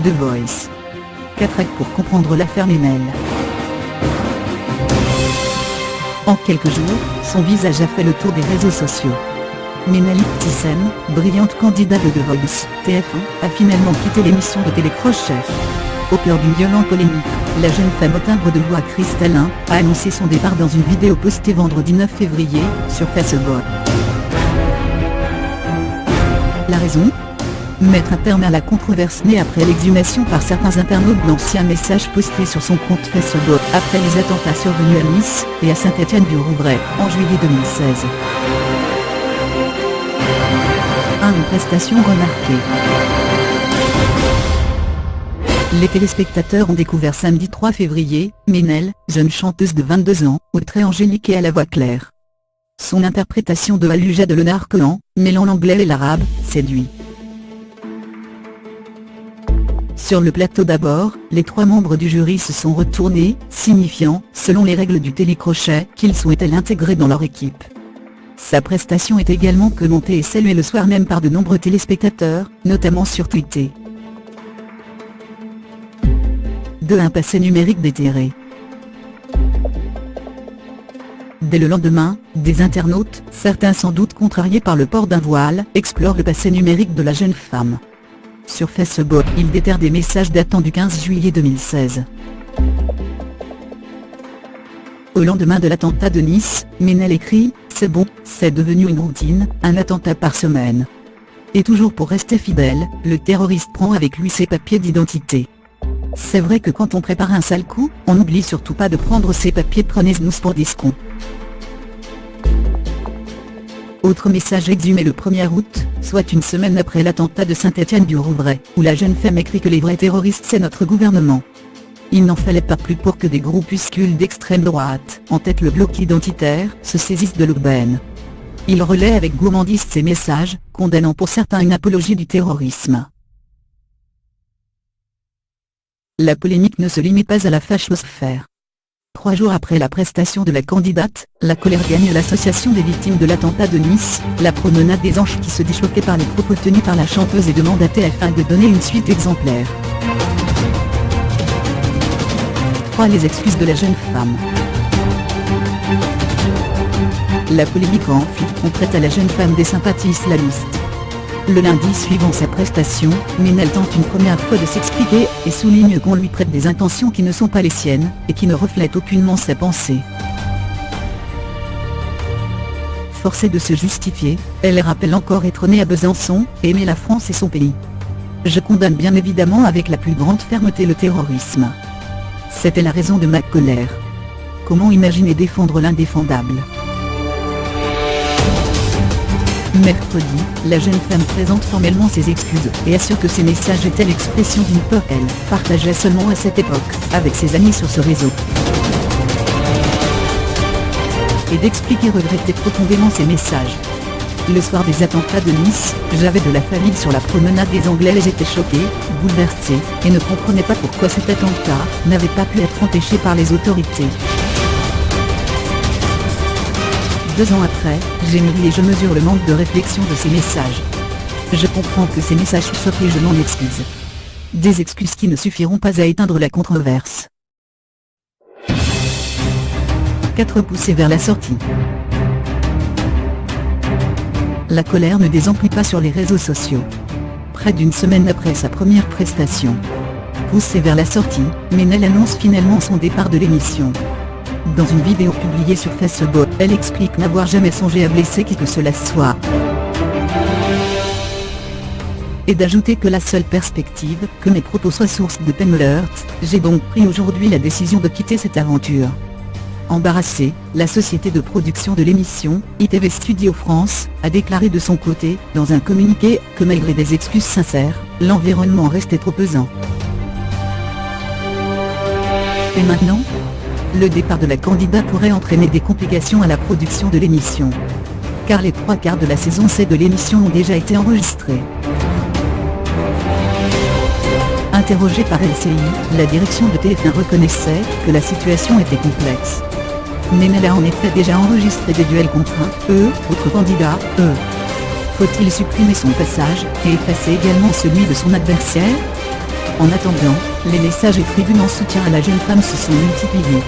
The Voice. 4 actes pour comprendre l'affaire Ménel. En quelques jours, son visage a fait le tour des réseaux sociaux. Menalit Thyssen, brillante candidate de The Voice, TF1, a finalement quitté l'émission de Télécrochet. Au cœur d'une violente polémique, la jeune femme au timbre de voix cristallin a annoncé son départ dans une vidéo postée vendredi 9 février, sur Facebook. La raison ? Mettre un terme à la controverse née après l'exhumation par certains internautes d'anciens messages postés sur son compte Facebook après les attentats survenus à Nice et à Saint-Étienne-du-Rouvray en juillet 2016. Une prestation remarquée. Les téléspectateurs ont découvert samedi 3 février, Ménel, jeune chanteuse de 22 ans, au trait angélique et à la voix claire. Son interprétation de Aluja de Leonard Cohen, mêlant l'anglais et l'arabe, séduit. Sur le plateau d'abord, les 3 membres du jury se sont retournés, signifiant, selon les règles du télécrochet, qu'ils souhaitaient l'intégrer dans leur équipe. Sa prestation est également commentée et saluée le soir même par de nombreux téléspectateurs, notamment sur Twitter. Un passé numérique déterré. Dès le lendemain, des internautes, certains sans doute contrariés par le port d'un voile, explorent le passé numérique de la jeune femme. Sur Facebook, ils déterrent des messages datant du 15 juillet 2016. Au lendemain de l'attentat de Nice, Ménel écrit « C'est bon, c'est devenu une routine, un attentat par semaine. » Et toujours pour rester fidèle, le terroriste prend avec lui ses papiers d'identité. C'est vrai que quand on prépare un sale coup, on n'oublie surtout pas de prendre ses papiers, prenez-nous pour des cons. Autre message exhumé le 1er août, soit une semaine après l'attentat de Saint-Étienne-du-Rouvray, où la jeune femme écrit que les vrais terroristes c'est notre gouvernement. Il n'en fallait pas plus pour que des groupuscules d'extrême droite, en tête le bloc identitaire, se saisissent de l'aubaine. Il relaie avec gourmandise ces messages, condamnant pour certains une apologie du terrorisme. La polémique ne se limite pas à la fachosphère. 3 jours après la prestation de la candidate, la colère gagne l'association des victimes de l'attentat de Nice, la promenade des anges qui se dit choquée par les propos tenus par la chanteuse et demande à TF1 de donner une suite exemplaire. 3. Les excuses de la jeune femme. La polémique enfle, on prête à la jeune femme des sympathies islamistes. Le lundi suivant sa prestation, Ménel tente une première fois de s'expliquer, et souligne qu'on lui prête des intentions qui ne sont pas les siennes, et qui ne reflètent aucunement sa pensée. Forcée de se justifier, elle rappelle encore être née à Besançon, et aimer la France et son pays. Je condamne bien évidemment avec la plus grande fermeté le terrorisme. C'était la raison de ma colère. Comment imaginer défendre l'indéfendable ? Mercredi, la jeune femme présente formellement ses excuses et assure que ces messages étaient l'expression d'une peur qu'elle partageait seulement à cette époque, avec ses amis sur ce réseau. Et d'expliquer regretter profondément ces messages. Le soir des attentats de Nice, j'avais de la famille sur la promenade des Anglais et j'étais choquée, bouleversée, et ne comprenais pas pourquoi cet attentat n'avait pas pu être empêché par les autorités. 2 ans après, j'ai mûri et je mesure le manque de réflexion de ces messages. Je comprends que ces messages choquent et je m'en excuse. Des excuses qui ne suffiront pas à éteindre la controverse. 4. Poussé vers la sortie. La colère ne désemplit pas sur les réseaux sociaux. Près d'une semaine après sa première prestation. Poussée vers la sortie, Ménel annonce finalement son départ de l'émission. Dans une vidéo publiée sur Facebook, elle explique n'avoir jamais songé à blesser qui que cela soit. Et d'ajouter que la seule perspective, que mes propos soient source de peine me heurte, j'ai donc pris aujourd'hui la décision de quitter cette aventure. Embarrassée, la société de production de l'émission, ITV Studio France, a déclaré de son côté, dans un communiqué, que malgré des excuses sincères, l'environnement restait trop pesant. Et maintenant ? Le départ de la candidate pourrait entraîner des complications à la production de l'émission. Car les 3/4 de la saison 7 de l'émission ont déjà été enregistrés. Interrogée par LCI, la direction de TF1 reconnaissait que la situation était complexe. Ménel a en effet déjà enregistré des duels contre un autre candidat. Faut-il supprimer son passage et effacer également celui de son adversaire ? En attendant, les messages et tribunes en soutien à la jeune femme se sont multipliés.